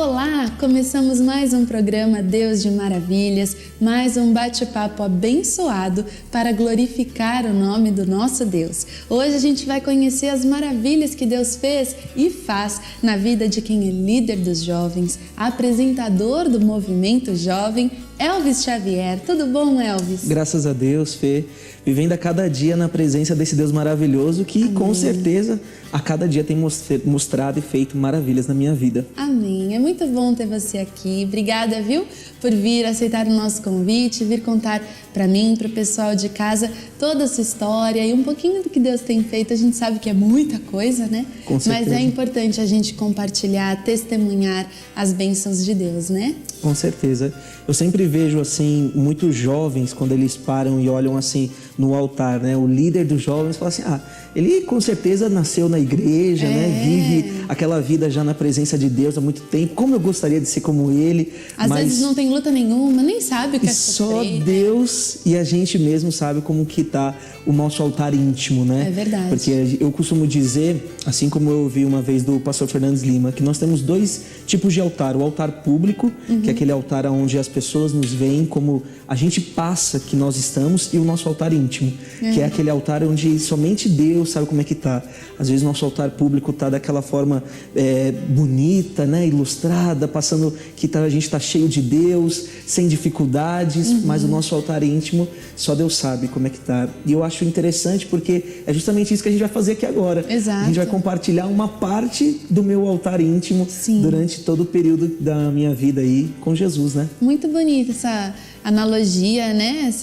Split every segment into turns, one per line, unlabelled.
Olá! Começamos mais um programa Deus de Maravilhas, mais um bate-papo abençoado para glorificar o nome do nosso Deus. Hoje a gente vai conhecer as maravilhas que Deus fez e faz na vida de quem é líder dos jovens, apresentador do movimento jovem, Elvis Xavier. Tudo bom, Elvis?
Graças a Deus, Fê. Vivendo a cada dia na presença desse Deus maravilhoso que, amém, com certeza, a cada dia tem mostrado e feito maravilhas na minha vida.
Amém. É muito bom ter você aqui. Obrigada, viu, por vir aceitar o nosso convite, vir contar para mim, para o pessoal de casa, toda a sua história e um pouquinho do que Deus tem feito. A gente sabe que é muita coisa, né?
Com certeza.
Mas é importante a gente compartilhar, testemunhar as bênçãos de Deus, né?
Com certeza. Eu sempre vejo, assim, muitos jovens, quando eles param e olham, assim, no altar, né? O líder dos jovens fala assim, ele com certeza nasceu na igreja, né? Vive aquela vida já na presença de Deus há muito tempo. Como eu gostaria de ser como ele.
Às vezes não tem luta nenhuma, nem sabe o que é sofrer.
Só Deus e a gente mesmo sabe como que tá o nosso altar íntimo, né?
É verdade.
Porque eu costumo dizer, assim como eu ouvi uma vez do pastor Fernandes Lima, que nós temos dois tipos de altar. O altar público, que é aquele altar onde as pessoas nos veem como a gente passa que nós estamos, e o nosso altar íntimo, que é aquele altar onde somente Deus sabe como é que tá. Às vezes nosso altar público tá daquela forma bonita, né, ilustrada, passando que a gente tá cheio de Deus, sem dificuldades, mas o nosso altar íntimo só Deus sabe como é que tá. E eu acho interessante porque é justamente isso que a gente vai fazer aqui agora.
Exato.
A gente vai compartilhar uma parte do meu altar íntimo. Sim. Durante todo o período da minha vida aí com Jesus, né?
Muito bonita essa analogia, né?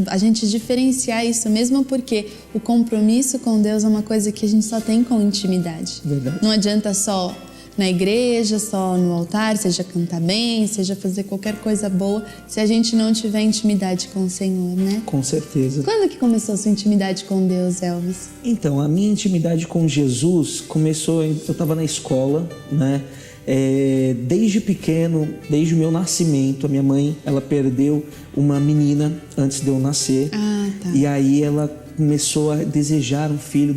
A gente diferenciar isso mesmo, porque o compromisso com Deus é uma coisa que a gente só tem com intimidade.
Verdade.
Não adianta só na igreja, só no altar, seja cantar bem, seja fazer qualquer coisa boa, se a gente não tiver intimidade com o Senhor, né?
Com certeza.
Quando que começou a sua intimidade com Deus, Elvis?
Então, a minha intimidade com Jesus começou, eu estava na escola, né? Desde pequeno, desde o meu nascimento, a minha mãe, ela perdeu uma menina antes de eu nascer.
Tá.
E aí ela começou a desejar um filho,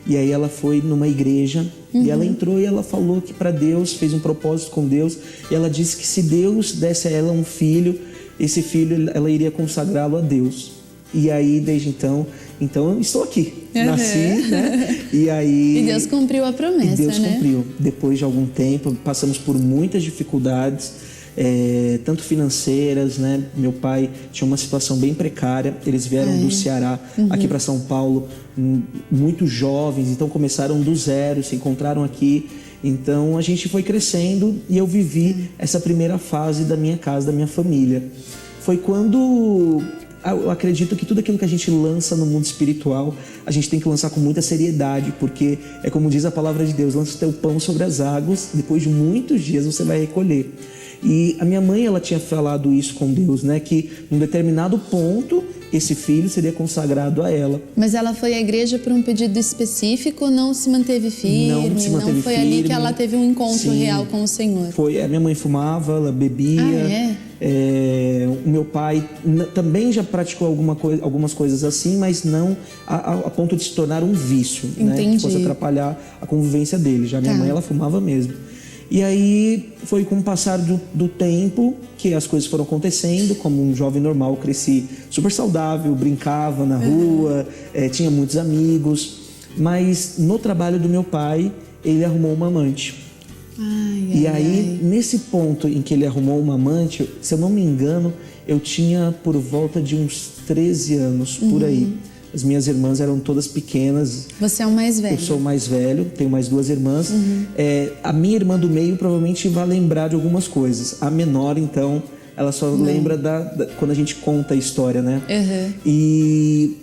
e aí ela foi numa igreja, e ela entrou e ela falou que para Deus, fez um propósito com Deus, e ela disse que se Deus desse a ela um filho, esse filho ela iria consagrá-lo a Deus. E aí, desde então eu estou aqui, nasci, né? E
Deus cumpriu a promessa,
e Deus
né?
cumpriu. Depois de algum tempo, passamos por muitas dificuldades, tanto financeiras, né? Meu pai tinha uma situação bem precária. Eles vieram do Ceará aqui para São Paulo, muito jovens, então começaram do zero, se encontraram aqui. Então a gente foi crescendo e eu vivi essa primeira fase da minha casa, da minha família. Foi quando eu acredito que tudo aquilo que a gente lança no mundo espiritual, a gente tem que lançar com muita seriedade, porque é como diz a palavra de Deus, lança o teu pão sobre as águas, depois de muitos dias você vai recolher. E a minha mãe, ela tinha falado isso com Deus, né? Que num determinado ponto, esse filho seria consagrado a ela.
Mas ela foi à igreja por um pedido específico, não se manteve firme?
Não se manteve
não foi
firme.
Ali que ela teve um encontro
Sim,
real com o Senhor?
Foi. A minha mãe fumava, ela bebia. O meu pai também já praticou algumas coisas assim, mas não a ponto de se tornar um vício, né? Que fosse atrapalhar a convivência dele. Já minha mãe, ela fumava mesmo. E aí foi com o passar do tempo que as coisas foram acontecendo. Como um jovem normal, eu cresci super saudável, brincava na rua, tinha muitos amigos. Mas no trabalho do meu pai, ele arrumou uma amante. Nesse ponto em que ele arrumou uma amante, se eu não me engano, eu tinha por volta de uns 13 anos, por aí. As minhas irmãs eram todas pequenas.
Você é o mais velho?
Eu sou o mais velho, tenho mais duas irmãs. A minha irmã do meio provavelmente vai lembrar de algumas coisas. A menor, então, ela só lembra quando a gente conta a história, né? E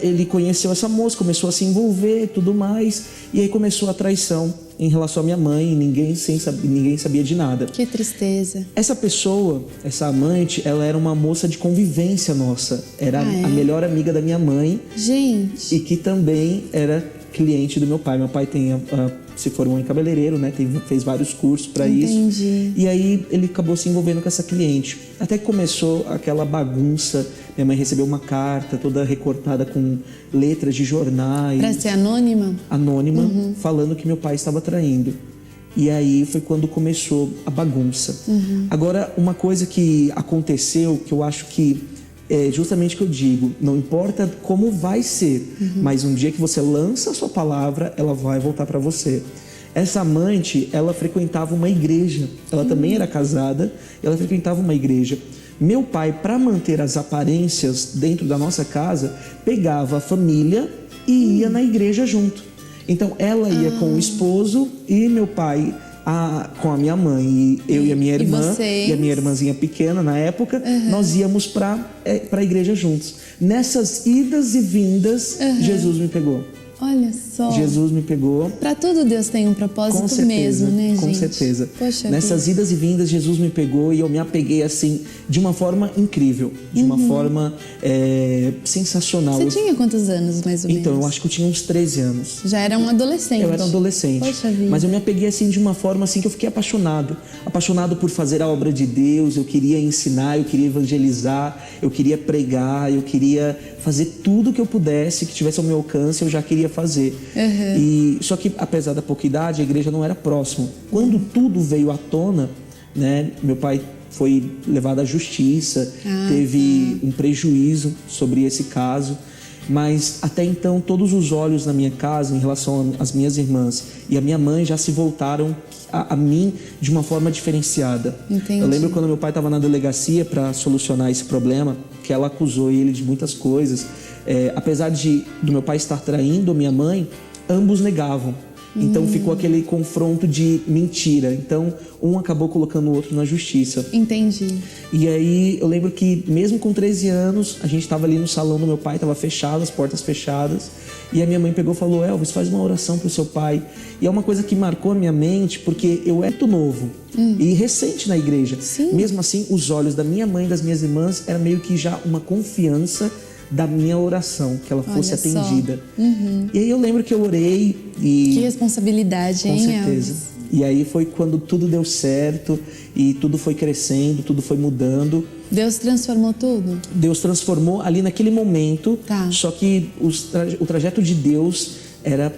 ele conheceu essa moça, começou a se envolver e tudo mais. E aí começou a traição em relação à minha mãe, ninguém sabia de nada.
Que tristeza.
Essa pessoa, essa amante, ela era uma moça de convivência nossa. Era a melhor amiga da minha mãe.
Gente.
E que também era cliente do meu pai. Meu pai se formou em cabeleireiro, né? Fez vários cursos para isso. E aí ele acabou se envolvendo com essa cliente. Até que começou aquela bagunça. Minha mãe recebeu uma carta toda recortada com letras de jornais.
Para ser anônima?
Anônima, falando que meu pai estava traindo. E aí foi quando começou a bagunça. Agora, uma coisa que aconteceu, que eu acho que é justamente o que eu digo, não importa como vai ser, mas um dia que você lança a sua palavra, ela vai voltar para você. Essa amante, ela frequentava uma igreja, ela também era casada, ela frequentava uma igreja. Meu pai, para manter as aparências dentro da nossa casa, pegava a família e ia na igreja junto. Então, ela ia com o esposo e meu pai com a minha mãe. E eu e a minha irmã, e a minha irmãzinha pequena na época, nós íamos para a igreja juntos. Nessas idas e vindas, Jesus me pegou.
Olha só.
Jesus me pegou.
Para tudo Deus tem um propósito mesmo, né, gente?
Com certeza.
Poxa
Nessas idas e vindas, Jesus me pegou e eu me apeguei assim, de uma forma incrível, de uma forma sensacional.
Você tinha quantos anos, mais ou menos?
Então, eu acho que eu tinha uns 13 anos.
Já era um adolescente.
Eu era um adolescente.
Poxa vida.
Mas eu me apeguei assim de uma forma assim que eu fiquei apaixonado. Apaixonado por fazer a obra de Deus, eu queria ensinar, eu queria evangelizar, eu queria pregar, eu queria fazer tudo que eu pudesse, que tivesse ao meu alcance, eu já queria fazer. E só que, apesar da pouca idade, a igreja não era próxima. Quando tudo veio à tona, né, meu pai foi levado à justiça, teve um prejuízo sobre esse caso. Mas até então todos os olhos na minha casa em relação às minhas irmãs e a minha mãe já se voltaram a mim de uma forma diferenciada.
Entendi.
Eu lembro quando meu pai estava na delegacia para solucionar esse problema, que ela acusou ele de muitas coisas. Apesar do meu pai estar traindo minha mãe, ambos negavam. Então ficou aquele confronto de mentira. Então um acabou colocando o outro na justiça.
Entendi.
E aí eu lembro que mesmo com 13 anos, a gente estava ali no salão do meu pai, estava fechado, as portas fechadas. E a minha mãe pegou e falou: Elvis, faz uma oração pro seu pai. E é uma coisa que marcou a minha mente, porque eu era muito novo e recente na igreja.
Sim.
Mesmo assim, os olhos da minha mãe e das minhas irmãs era meio que já uma confiança da minha oração, que ela fosse atendida. E aí eu lembro que eu orei e...
Que responsabilidade, hein,
Com certeza.
Elvis?
E aí foi quando tudo deu certo e tudo foi crescendo, tudo foi mudando.
Deus transformou tudo?
Deus transformou ali naquele momento, só que o trajeto de Deus era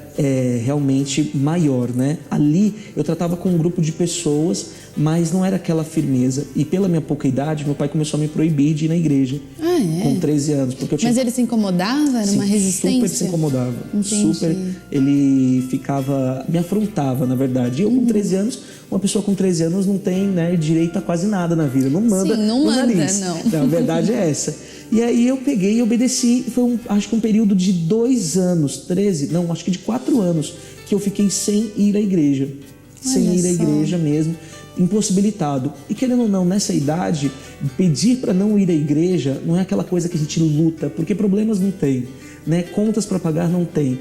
realmente maior, né? Ali eu tratava com um grupo de pessoas, mas não era aquela firmeza. E pela minha pouca idade, meu pai começou a me proibir de ir na igreja.
Ah, é?
Com 13 anos. Porque eu tinha...
Mas ele se incomodava? Era uma resistência?
Super se incomodava.
Entendi.
Super. Ele ficava... Me afrontava, na verdade. Eu com 13 anos, uma pessoa com 13 anos não tem, né, direito a quase nada na vida. Não manda.
Sim, não
no
manda,
nariz.
não.
A verdade é essa. E aí eu peguei e obedeci. Foi acho que um período de 2 anos, 13, não, acho que de 4 anos, que eu fiquei sem ir à igreja. Sem ir à igreja mesmo, impossibilitado. E querendo ou não, nessa idade, pedir para não ir à igreja não é aquela coisa que a gente luta, porque problemas não tem, né? Contas para pagar não tem.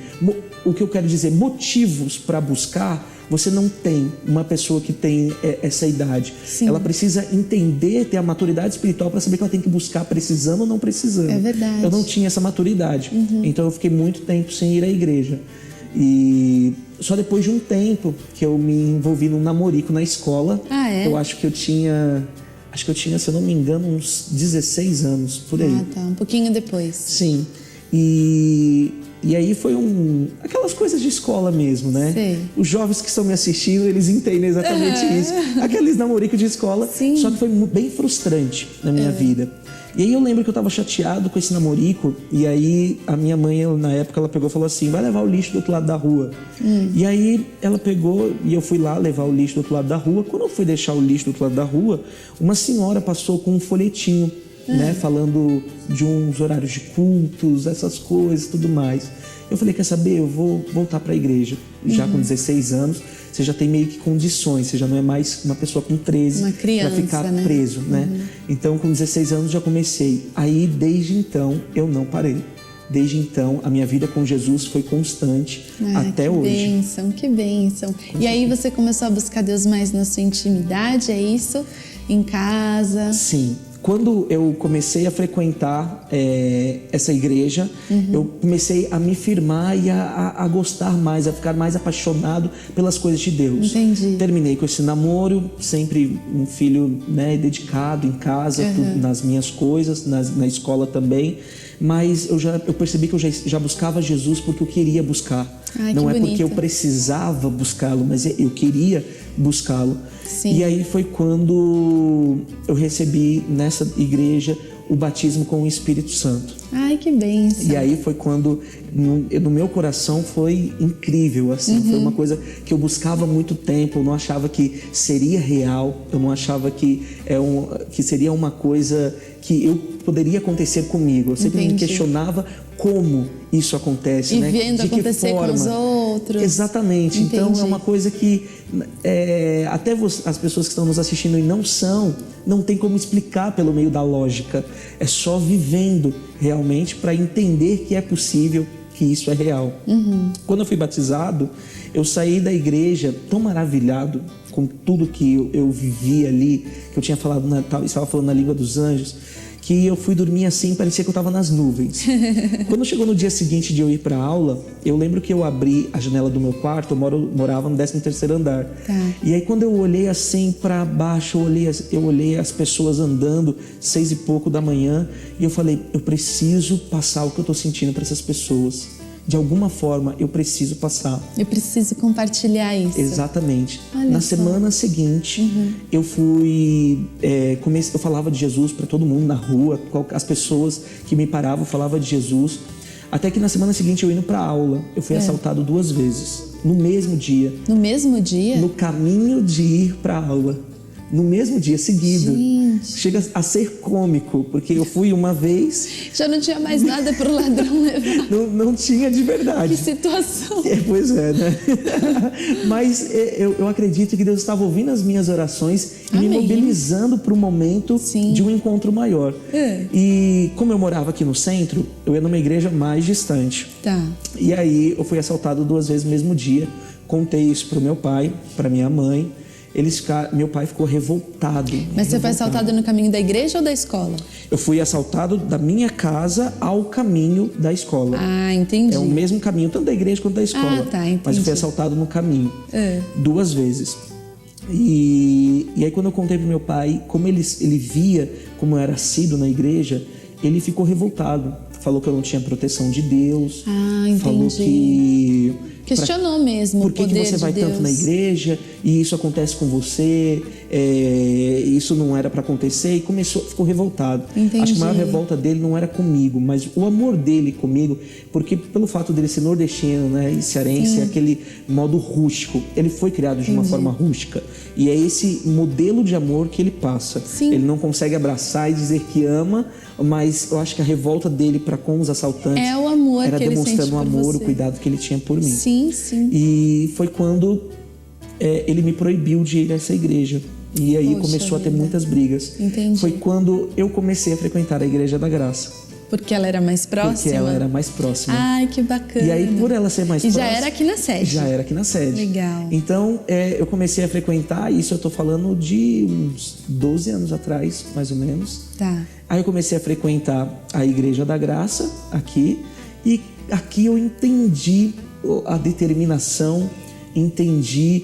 O que eu quero dizer, motivos para buscar, você não tem. Uma pessoa que tem essa idade.
Sim.
Ela precisa entender, ter a maturidade espiritual para saber que ela tem que buscar precisando ou não precisando.
É verdade.
Eu não tinha essa maturidade. Então eu fiquei muito tempo sem ir à igreja. E só depois de um tempo que eu me envolvi num namorico na escola.
Ah, é?
Eu acho que eu tinha, se eu não me engano, uns 16 anos, por aí.
Ah, tá. Um pouquinho depois.
Sim. E aí foi aquelas coisas de escola mesmo, né?
Sei.
Os jovens que estão me assistindo, eles entendem exatamente isso. Aqueles namoricos de escola.
Sim.
Só que foi bem frustrante na minha vida. E aí eu lembro que eu tava chateado com esse namorico. E aí a minha mãe, na época, ela pegou e falou assim: vai levar o lixo do outro lado da rua. E aí ela pegou e eu fui lá levar o lixo do outro lado da rua. Quando eu fui deixar o lixo do outro lado da rua, uma senhora passou com um folhetinho, né, falando de uns horários de cultos, essas coisas, tudo mais. Eu falei: quer saber, eu vou voltar para a igreja. Já com 16 anos, você já tem meio que condições, você já não é mais uma pessoa com 13 para ficar preso, né? Então, com 16 anos já comecei. Aí, desde então, eu não parei. Desde então, a minha vida com Jesus foi constante até hoje.
Que bênção, que bênção. E aí você começou a buscar Deus mais na sua intimidade, é isso? Em casa?
Sim. Quando eu comecei a frequentar essa igreja, eu comecei a me firmar e a gostar mais, a ficar mais apaixonado pelas coisas de Deus.
Entendi.
Terminei com esse namoro, sempre um filho, né, dedicado em casa, tudo, nas minhas coisas, na escola também. Mas eu percebi que eu já buscava Jesus porque eu queria buscar.
Ai,
não é
bonito.
porque eu precisava buscá-lo, mas eu queria buscá-lo.
Sim.
E aí foi quando eu recebi nessa igreja o batismo com o Espírito Santo.
Ai, que bênção.
E aí foi quando no meu coração foi incrível, assim, foi uma coisa que eu buscava há muito tempo. Eu não achava que seria real, eu não achava que seria uma coisa que poderia acontecer comigo. Eu sempre me questionava como isso acontece,
e
né?
vendo
De que
acontecer
forma?
Com os outros.
Exatamente.
Entendi.
Então é uma coisa que até as pessoas que estão nos assistindo e não tem como explicar pelo meio da lógica. É só vivendo realmente para entender que é possível, que isso é real. Quando eu fui batizado, eu saí da igreja tão maravilhado com tudo que eu vivi ali, que eu tinha falado, estava falando na língua dos anjos, que eu fui dormir assim, parecia que eu estava nas nuvens. Quando chegou no dia seguinte de eu ir para a aula, eu lembro que eu abri a janela do meu quarto, eu morava no 13º andar.
Tá.
E aí quando eu olhei assim para baixo, eu olhei as pessoas andando, 6 e pouco da manhã, e eu falei, eu preciso passar o que eu estou sentindo para essas pessoas. De alguma forma, eu preciso passar.
Eu preciso compartilhar isso.
Exatamente.
Olha
Na
só.
semana seguinte, eu fui... eu falava de Jesus para todo mundo na rua. As pessoas que me paravam falavam de Jesus. Até que na semana seguinte, eu indo para aula, eu fui assaltado 2 vezes. No mesmo dia.
No mesmo dia?
No caminho de ir para aula. No mesmo dia, seguido.
Gente.
Chega a ser cômico, porque eu fui uma vez...
Já não tinha mais nada pro ladrão levar.
Não tinha de verdade.
Que situação.
Pois é, né? Mas eu acredito que Deus estava ouvindo as minhas orações e me
Amém.
mobilizando para o momento de um encontro maior. E como eu morava aqui no centro, eu ia numa igreja mais distante.
Tá.
E aí eu fui assaltado 2 vezes no mesmo dia. Contei isso para o meu pai, para minha mãe. Meu pai ficou revoltado.
Mas você foi assaltado no caminho da igreja ou da escola?
Eu fui assaltado da minha casa ao caminho da escola.
Ah, entendi.
É o mesmo caminho, tanto da igreja quanto da escola.
Ah, tá, entendi.
Mas eu fui assaltado no caminho. 2 vezes. E aí quando eu contei pro meu pai, como ele via como eu era assíduo na igreja, ele ficou revoltado. Falou que eu não tinha proteção de Deus.
Ah, entendi.
Falou que...
Questionou mesmo
por
o poder
que você vai
de Deus.
tanto na igreja e isso acontece com você, isso não era para acontecer, e ficou revoltado.
Entendi.
Acho que a maior revolta dele não era comigo, mas o amor dele comigo, porque pelo fato dele ser nordestino, né, e cearense, aquele modo rústico, ele foi criado de uma forma rústica, e é esse modelo de amor que ele passa.
Sim.
Ele não consegue abraçar e dizer que ama, mas eu acho que a revolta dele para com os assaltantes
É o amor
era
que ele
demonstrando
sente
o
por
amor,
você.
o cuidado que ele tinha por mim.
Sim, sim.
E foi quando ele me proibiu de ir a essa igreja. E aí
Poxa
começou a ter
vida.
muitas brigas.
Entendi.
Foi quando eu comecei a frequentar a Igreja da Graça.
Porque ela era mais próxima?
Porque ela era mais próxima.
Ai, que bacana.
E aí, por ela ser mais
E
próxima...
já era aqui na sede?
Já era aqui na sede.
Legal.
Então, eu comecei a frequentar, isso eu tô falando de uns 12 anos atrás, mais ou menos.
Tá.
Aí eu comecei a frequentar a Igreja da Graça, aqui. E aqui eu entendi a determinação, entendi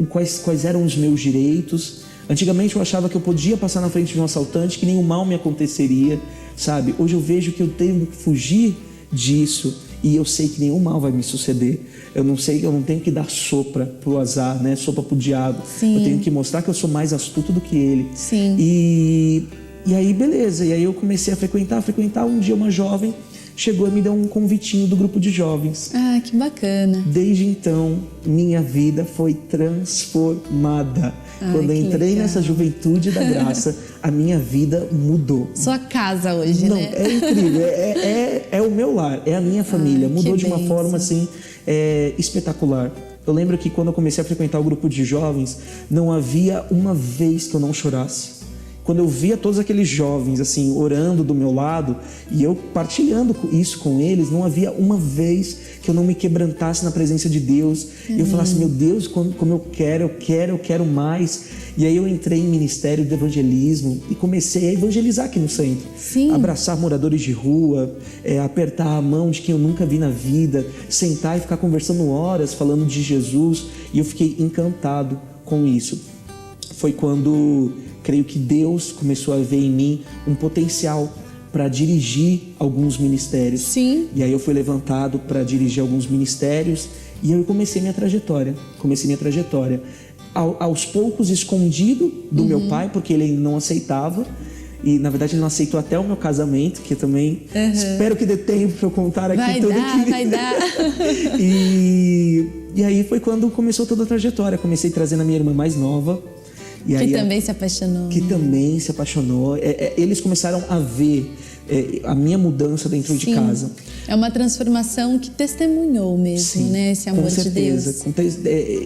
quais eram os meus direitos. Antigamente eu achava que eu podia passar na frente de um assaltante, que nenhum mal me aconteceria, sabe? Hoje eu vejo que eu tenho que fugir disso e eu sei que nenhum mal vai me suceder. Eu não tenho que dar sopa pro azar, né? Sopa pro diabo.
Sim.
Eu tenho que mostrar que eu sou mais astuto do que ele.
Sim.
E aí, beleza. E aí eu comecei a frequentar. Um dia uma jovem chegou e me deu um convitinho do grupo de jovens.
Ah, que bacana.
Desde então, minha vida foi transformada. Quando eu entrei nessa juventude da graça, a minha vida mudou.
Sua casa hoje,
Não,
né?
é incrível. É o meu lar, é a minha família. Mudou de uma
bênção.
forma assim espetacular. Eu lembro que quando eu comecei a frequentar o grupo de jovens, não havia uma vez que eu não chorasse. quando eu via todos aqueles jovens assim orando do meu lado e eu partilhando isso com eles, não havia uma vez que eu não me quebrantasse na presença de Deus. E eu falasse, meu Deus, como eu quero mais. E aí eu entrei em ministério de evangelismo e comecei a evangelizar aqui no centro.
Sim.
Abraçar moradores de rua, apertar a mão de quem eu nunca vi na vida, sentar e ficar conversando horas falando de Jesus. E eu fiquei encantado com isso. Foi quando, creio que Deus começou a ver em mim um potencial para dirigir alguns ministérios.
Sim.
E aí eu fui levantado para dirigir alguns ministérios e eu comecei minha trajetória. Aos poucos, escondido do meu pai, porque ele ainda não aceitava. E, na verdade, ele não aceitou até o meu casamento, que eu também espero que dê tempo para eu contar aqui tudo que...
Vai dar.
E aí foi quando começou toda a trajetória. Comecei trazendo a minha irmã mais nova. E aí,
também se apaixonou.
Que também se apaixonou. Eles começaram a ver a minha mudança dentro de casa.
É uma transformação que testemunhou mesmo, né? Esse amor de Deus.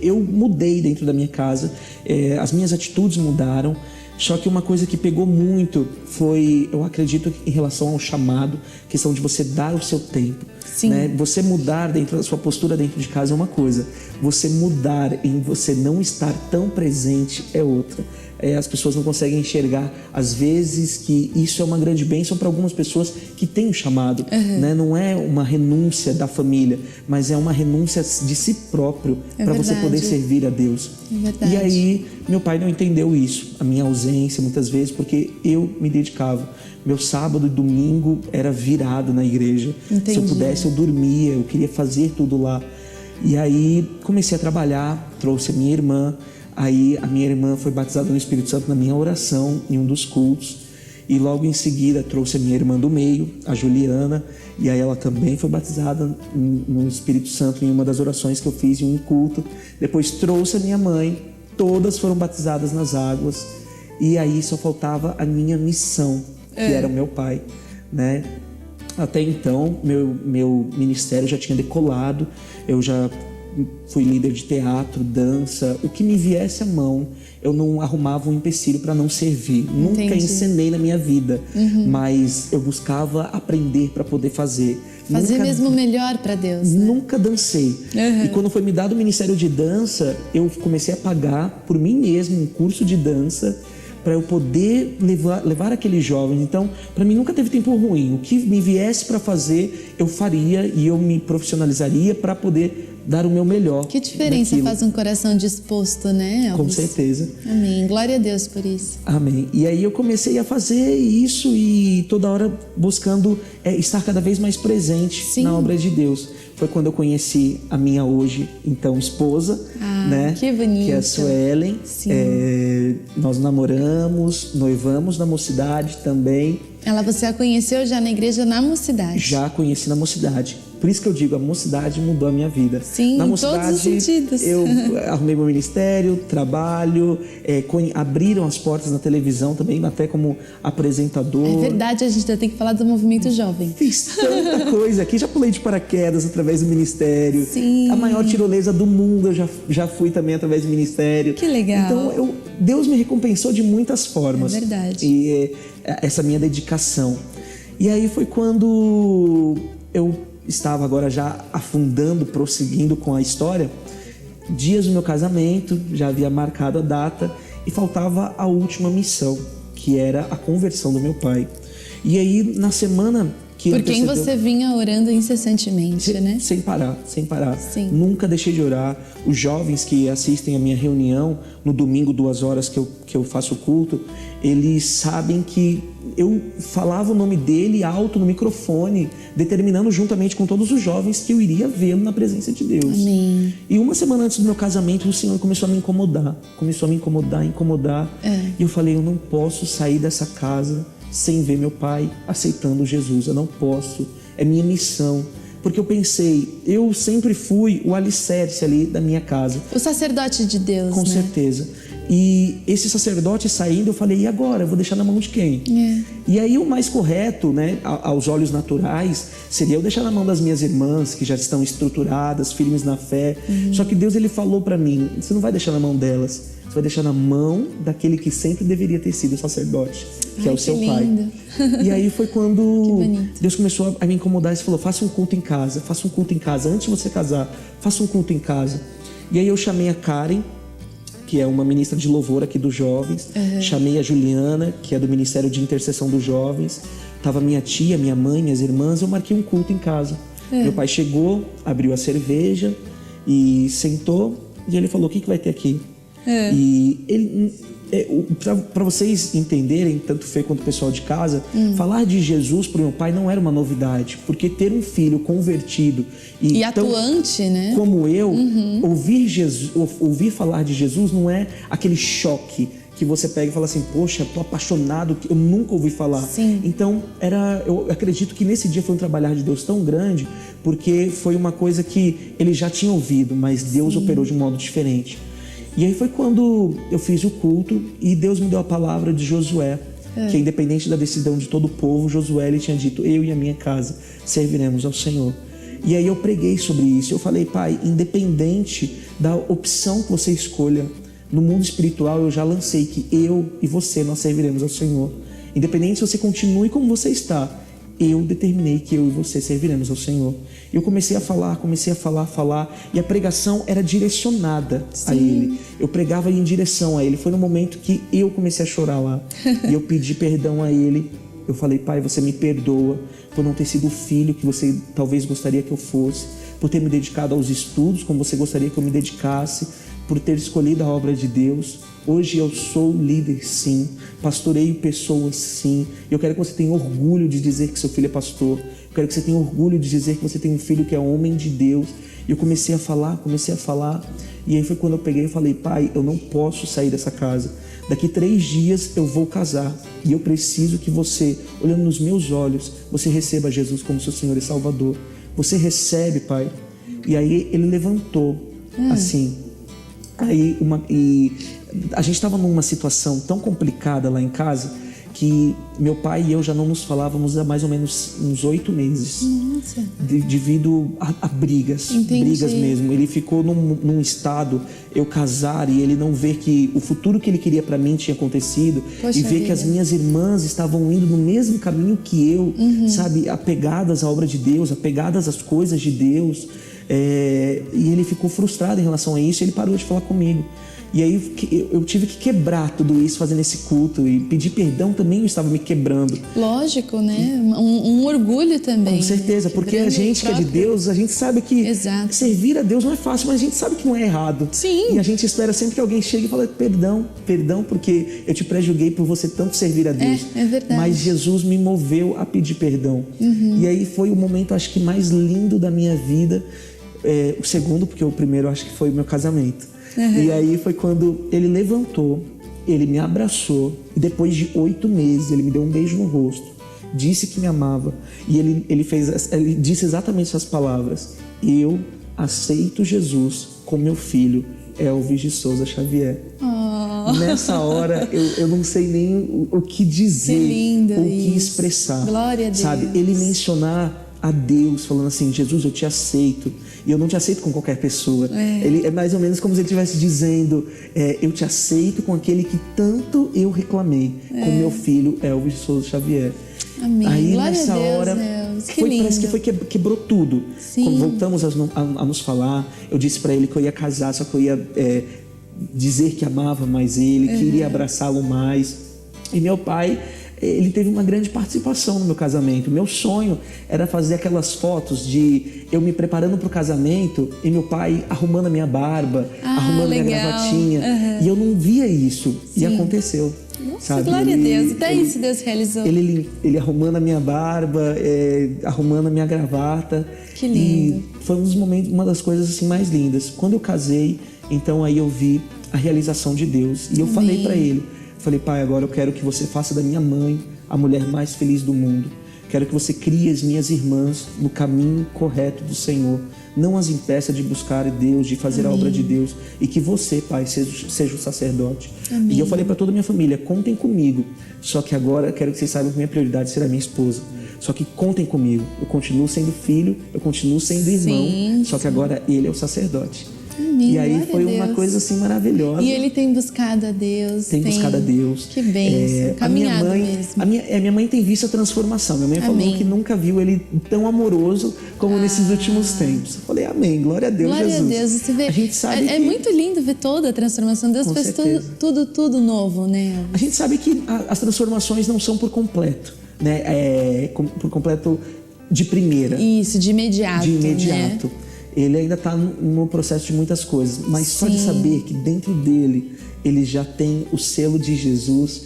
Eu mudei dentro da minha casa, as minhas atitudes mudaram. Só que uma coisa que pegou muito foi, eu acredito, em relação ao chamado, questão de você dar o seu tempo. Né? Você mudar dentro da sua postura dentro de casa é uma coisa, você mudar em você não estar tão presente é outra. As pessoas não conseguem enxergar, às vezes, que isso é uma grande bênção para algumas pessoas que têm um chamado. Né? Não é uma renúncia da família, mas é uma renúncia de si próprio para você poder servir a Deus. E aí, meu pai não entendeu isso, a minha ausência muitas vezes, porque eu me dedicava. Meu sábado e domingo era virado na igreja.
Entendi.
Se eu pudesse, eu dormia, eu queria fazer tudo lá. E aí comecei a trabalhar, trouxe a minha irmã. Aí a minha irmã foi batizada no Espírito Santo na minha oração, em um dos cultos. E logo em seguida trouxe a minha irmã do meio, a Juliana. E aí ela também foi batizada no Espírito Santo em uma das orações que eu fiz em um culto. Depois trouxe a minha mãe, todas foram batizadas nas águas. E aí só faltava a minha missão, que era o meu pai, né? Até então, meu ministério já tinha decolado, eu já fui líder de teatro, dança, o que me viesse à mão, eu não arrumava um empecilho para não servir. Nunca encenei na minha vida, mas eu buscava aprender para poder fazer.
Fazer mesmo o melhor para Deus. Né?
Nunca dancei. E quando foi me dado o ministério de dança, eu comecei a pagar por mim mesmo um curso de dança para eu poder levar aqueles jovens. Então, para mim nunca teve tempo ruim. O que me viesse para fazer, eu faria e eu me profissionalizaria para poder dar o meu melhor.
Que diferença faz um coração disposto, né, Elvis?
Com certeza.
Amém. Glória a Deus por isso.
Amém. E aí eu comecei a fazer isso e toda hora buscando estar cada vez mais presente na obra de Deus. Foi quando eu conheci a minha hoje, então, esposa, né?
Que bonito.
Que é a Suelen. Nós namoramos, noivamos na mocidade também.
Você a conheceu já na igreja na mocidade? Já
conheci na mocidade. Por isso que eu digo, a mocidade mudou a minha vida.
Sim,
na
mocidade, em todos os sentidos.
Eu arrumei meu ministério, trabalho, abriram as portas na televisão também, até como apresentador.
É verdade, a gente tem que falar do movimento jovem.
Fiz tanta coisa aqui, já pulei de paraquedas através do ministério.
Sim.
A maior tirolesa do mundo eu já fui também através do ministério.
Que legal.
Então, Deus me recompensou de muitas formas.
É verdade.
E essa minha dedicação. E aí foi quando eu estava agora já afundando, prosseguindo com a história, dias do meu casamento, já havia marcado a data e faltava a última missão, que era a conversão do meu pai. E aí, na semana que
por quem você vinha orando incessantemente, né?
Sem parar.
Sim.
Nunca deixei de orar. Os jovens que assistem a minha reunião, no domingo, 2 horas que eu faço o culto, eles sabem que eu falava o nome dele alto no microfone, determinando juntamente com todos os jovens que eu iria vê-lo na presença de Deus.
Amém.
E uma semana antes do meu casamento, o Senhor começou a me incomodar. E eu falei, eu não posso sair dessa casa sem ver meu pai aceitando Jesus. Eu não posso, é minha missão. Porque eu pensei, eu sempre fui o alicerce ali da minha casa.
O sacerdote de Deus,
Com
né?
certeza. E esse sacerdote saindo, eu falei, e agora? Eu vou deixar na mão de quem? E aí o mais correto, né, aos olhos naturais, seria eu deixar na mão das minhas irmãs, que já estão estruturadas, firmes na fé. Só que Deus, ele falou para mim, você não vai deixar na mão delas, você vai deixar na mão daquele que sempre deveria ter sido o sacerdote, que é o seu pai. E aí foi quando Deus começou a me incomodar e falou, faça um culto em casa, faça um culto em casa, antes de você casar, faça um culto em casa. E aí eu chamei a Karen, que é uma ministra de louvor aqui dos jovens. Chamei a Juliana, que é do Ministério de Intercessão dos Jovens. Tava minha tia, minha mãe, minhas irmãs. Eu marquei um culto em casa. Meu pai chegou, abriu a cerveja e sentou. E ele falou, o que vai ter aqui? E ele... para vocês entenderem, tanto Fê quanto o pessoal de casa, falar de Jesus para o meu pai não era uma novidade, porque ter um filho convertido
e atuante, né?
Como eu, ouvir falar de Jesus não é aquele choque que você pega e fala assim, poxa, tô apaixonado, eu nunca ouvi falar. Então, eu acredito que nesse dia foi um trabalhar de Deus tão grande, porque foi uma coisa que ele já tinha ouvido, mas Deus operou de um modo diferente. E aí foi quando eu fiz o culto e Deus me deu a palavra de Josué, que independente da decisão de todo o povo, Josué, ele tinha dito, eu e a minha casa serviremos ao Senhor. E aí eu preguei sobre isso, eu falei, pai, independente da opção que você escolha, no mundo espiritual eu já lancei que eu e você, nós serviremos ao Senhor. Independente se você continue como você está, eu determinei que eu e você serviremos ao Senhor. Eu comecei a falar, e a pregação era direcionada a Ele. Eu pregava em direção a Ele. Foi no momento que eu comecei a chorar lá. E eu pedi perdão a Ele. Eu falei, pai, você me perdoa por não ter sido o filho que você talvez gostaria que eu fosse, por ter me dedicado aos estudos como você gostaria que eu me dedicasse, por ter escolhido a obra de Deus. Hoje eu sou líder, sim. Pastoreio pessoas, sim. Eu quero que você tenha orgulho de dizer que seu filho é pastor. Eu quero que você tenha orgulho de dizer que você tem um filho que é homem de Deus. E eu comecei a falar. E aí foi quando eu peguei e falei, pai, eu não posso sair dessa casa. Daqui 3 dias eu vou casar. E eu preciso que você, olhando nos meus olhos, você receba Jesus como seu Senhor e Salvador. Você recebe, pai. E aí ele levantou, assim. E a gente estava numa situação tão complicada lá em casa que meu pai e eu já não nos falávamos há mais ou menos uns 8 meses.
Nossa.
Devido a brigas.
Entendi.
Brigas mesmo. Ele ficou num estado, eu casar e ele não ver que o futuro que ele queria para mim tinha acontecido.
Poxa
e ver
vida.
que as minhas irmãs estavam indo no mesmo caminho que eu, sabe? Apegadas à obra de Deus, apegadas às coisas de Deus. E ele ficou frustrado em relação a isso e ele parou de falar comigo. E aí eu tive que quebrar tudo isso fazendo esse culto e pedir perdão também, eu estava me quebrando.
Lógico, né? Um orgulho também.
Com certeza,
né?
porque a gente que é de Deus, a gente sabe que servir a Deus não é fácil, mas a gente sabe que não é errado.
Sim.
E a gente espera sempre que alguém chegue e fale, perdão, porque eu te prejulguei por você tanto servir a Deus.
É verdade.
Mas Jesus me moveu a pedir perdão. E aí foi o momento, acho que mais lindo da minha vida. O segundo, porque o primeiro acho que foi o meu casamento. E aí foi quando ele levantou, ele me abraçou e depois de 8 meses ele me deu um beijo no rosto, disse que me amava e ele disse exatamente essas palavras: eu aceito Jesus como meu filho, Elvis de Souza Xavier. Nessa hora eu não sei nem o que dizer, o que expressar.
Glória a Deus.
Sabe, ele mencionar a Deus, falando assim, Jesus, eu te aceito. E eu não te aceito com qualquer pessoa. Ele é mais ou menos como se ele estivesse dizendo, eu te aceito com aquele que tanto eu reclamei, com meu filho Elvis de Souza Xavier.
Amém.
Aí
Glória
nessa
a Deus,
hora
Deus. Que lindo.
parece que quebrou tudo.
Sim.
Quando voltamos a nos falar, eu disse para ele que eu ia casar, só que eu ia dizer que amava mais ele, que iria abraçá-lo mais. E meu pai, ele teve uma grande participação no meu casamento. Meu sonho era fazer aquelas fotos de eu me preparando para o casamento e meu pai arrumando a minha barba, arrumando a minha gravatinha. E eu não via isso.
Sim.
E aconteceu.
Nossa,
sabe?
glória a Deus. Até isso Deus realizou.
Ele arrumando a minha barba, arrumando a minha gravata.
Que lindo.
E foi uma das coisas assim mais lindas. Quando eu casei, então aí eu vi a realização de Deus. E eu falei para ele, falei, pai, agora eu quero que você faça da minha mãe a mulher mais feliz do mundo. Quero que você crie as minhas irmãs no caminho correto do Senhor. Não as impeça de buscar Deus, de fazer a obra de Deus. E que você, Pai, seja o sacerdote.
Amém.
E eu falei para toda a minha família, contem comigo. Só que agora quero que vocês saibam que minha prioridade será minha esposa. Só que contem comigo. Eu continuo sendo filho, eu continuo sendo irmão.
Sim.
Só que agora ele é o sacerdote.
Amém.
E aí
Glória
foi
a Deus.
uma coisa assim maravilhosa.
E ele tem buscado a Deus.
Tem buscado a Deus.
Que bênção. Caminhado mesmo.
Minha mãe tem visto a transformação. Minha mãe falou que nunca viu ele tão amoroso como nesses últimos tempos. Eu falei, amém, glória a Deus,
Glória
Jesus.
a Deus. Você vê,
a gente sabe
é muito lindo ver toda a transformação. Deus fez tudo novo, né?
A gente sabe que as transformações não são por completo, né? Por completo de primeira.
Isso, de imediato.
De imediato.
Né?
Ele ainda está no processo de muitas coisas, mas só de saber que dentro dele ele já tem o selo de Jesus,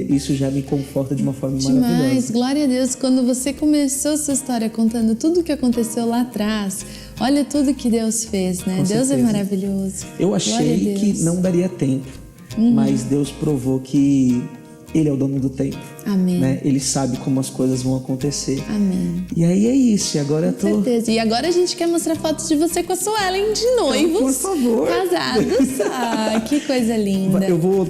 isso já me conforta de uma forma maravilhosa.
Demais, glória a Deus. Quando você começou sua história contando tudo o que aconteceu lá atrás, olha tudo que Deus fez, né?
Com
Deus
certeza.
é maravilhoso.
Eu achei que não daria tempo, mas Deus provou que Ele é o dono do tempo.
Amém.
Né? Ele sabe como as coisas vão acontecer.
Amém.
E aí é isso. E agora eu tô...
Com certeza. E agora a gente quer mostrar fotos de você com a Suelen de noivos.
Por favor.
Casados. Que coisa linda.
Eu vou...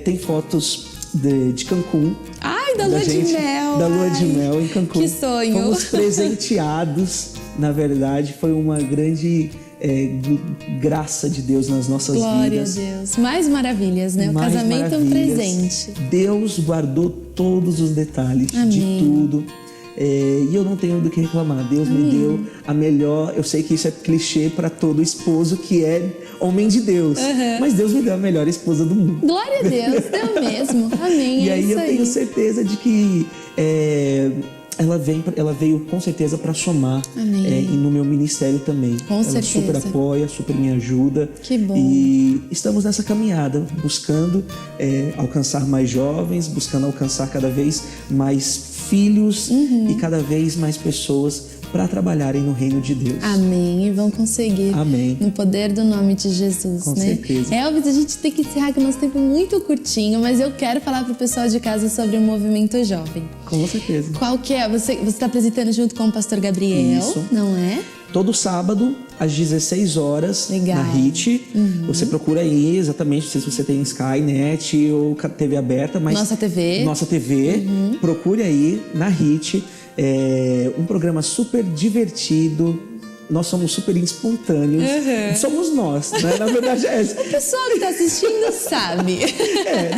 tem fotos de Cancún.
Ai, da lua de mel.
Da lua de mel em Cancún.
Que sonho.
Fomos presenteados. Na verdade, foi uma grande... graça de Deus nas nossas vidas.
Glória a Deus. Mais maravilhas, né? O casamento é um presente.
Deus guardou todos os detalhes de tudo. E eu não tenho do que reclamar. Deus me deu a melhor... Eu sei que isso é clichê para todo esposo que é homem de Deus. Mas Deus me deu a melhor esposa do mundo.
Glória a Deus. Deu mesmo. Amém.
E aí eu tenho certeza de que... Ela veio com certeza para somar e no meu ministério também.
Com certeza.
Ela super apoia, super me ajuda.
Que bom.
E estamos nessa caminhada, buscando alcançar mais jovens, buscando alcançar cada vez mais filhos e cada vez mais pessoas para trabalharem no reino de Deus.
Amém. E vão conseguir.
Amém.
No poder do nome de Jesus,
Com
né?
certeza.
Elvis, a gente tem que encerrar que o nosso tempo é muito curtinho, mas eu quero falar pro pessoal de casa sobre o Movimento Jovem.
Com certeza.
Qual que é? Você está apresentando junto com o pastor Gabriel,
Isso.
não é?
Todo sábado, às 16 horas,
Legal.
na HIT. Você procura aí, exatamente, não sei se você tem Skynet ou TV aberta, mas...
Nossa TV.
Nossa TV. Procure aí, na HIT. Um programa super divertido. Nós somos super espontâneos. Somos nós, né? Na verdade é essa.
O pessoal que está assistindo sabe.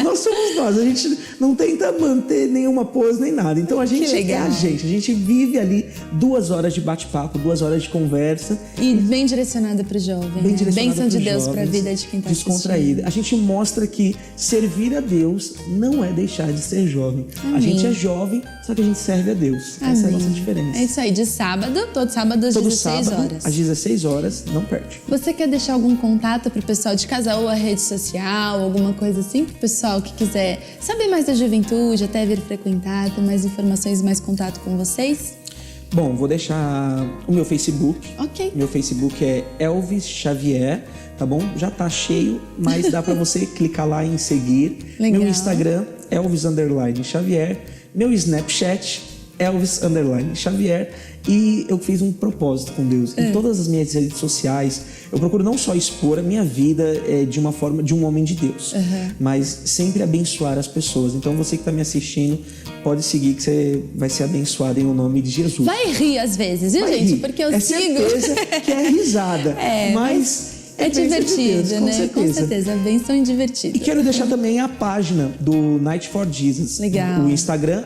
Nós somos nós. A gente não tenta manter nenhuma pose nem nada. Então a gente é a gente. A gente vive ali 2 horas de bate-papo, 2 horas de conversa.
E bem direcionada para o jovem.
Bem direcionada
Bênção de
pros
Deus
jovens,
para a vida de quem está assistindo.
descontraída. A gente mostra que servir a Deus não é deixar de ser jovem.
Amém.
A gente é jovem, só que a gente serve a Deus.
Amém.
Essa é a nossa diferença.
É isso aí, de sábado, todo sábado às 16 horas.
Às 16 horas, não perde.
Você quer deixar algum contato para o pessoal de casa ou a rede social, alguma coisa assim, para o pessoal que quiser saber mais da juventude, até vir frequentar, ter mais informações, mais contato com vocês?
Bom, vou deixar o meu Facebook.
Ok.
Meu Facebook é Elvis Xavier, tá bom? Já tá cheio, mas dá para você clicar lá em seguir.
Legal.
Meu Instagram, Elvis_Xavier. Meu Snapchat, Elvis_Xavier. E eu fiz um propósito com Deus. Em todas as minhas redes sociais, eu procuro não só expor a minha vida de uma forma de um homem de Deus, mas sempre abençoar as pessoas. Então você que está me assistindo, pode seguir que você vai ser abençoado em nome de Jesus.
Vai rir às vezes, viu,
Vai
gente?
rir.
Porque eu sigo.
Certeza que é risada, mas
é divertido,
de Deus,
né? Com certeza, a bênção é divertida.
E quero deixar também a página do Night for Jesus.
Legal.
O Instagram,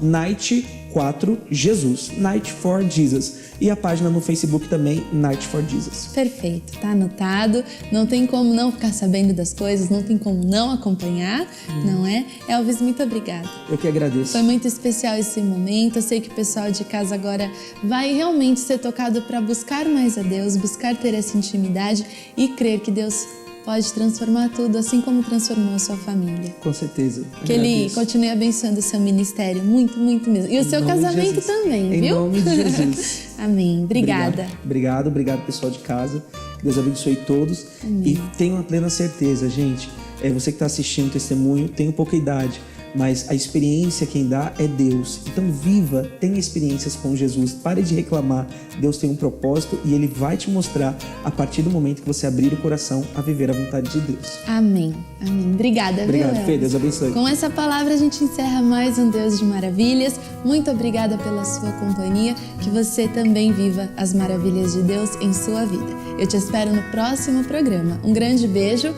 @Night4Jesus. Night for Jesus. E a página no Facebook também, Night for Jesus.
Perfeito, tá anotado. Não tem como não ficar sabendo das coisas, não tem como não acompanhar, não é? Elvis, muito obrigada.
Eu que agradeço.
Foi muito especial esse momento. Eu sei que o pessoal de casa agora vai realmente ser tocado para buscar mais a Deus, buscar ter essa intimidade e crer que Deus pode transformar tudo, assim como transformou a sua família.
Com certeza.
Que Ele continue abençoando o seu ministério, muito, muito mesmo. E o seu casamento também, viu?
Em nome de Jesus.
Amém. Obrigada.
Obrigado, pessoal de casa. Que Deus abençoe todos.
Amém.
E tenho a plena certeza, gente, você que está assistindo o testemunho, tenho pouca idade, mas a experiência quem dá é Deus. Então viva, tenha experiências com Jesus, pare de reclamar. Deus tem um propósito e Ele vai te mostrar a partir do momento que você abrir o coração a viver a vontade de Deus.
Amém. Amém. Obrigada,
Obrigado, Fê. Deus abençoe.
Com essa palavra a gente encerra mais um Deus de Maravilhas. Muito obrigada pela sua companhia. Que você também viva as maravilhas de Deus em sua vida. Eu te espero no próximo programa. Um grande beijo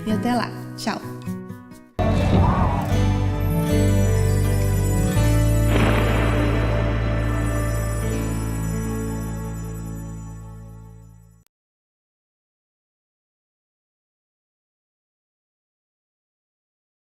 e até lá. Tchau.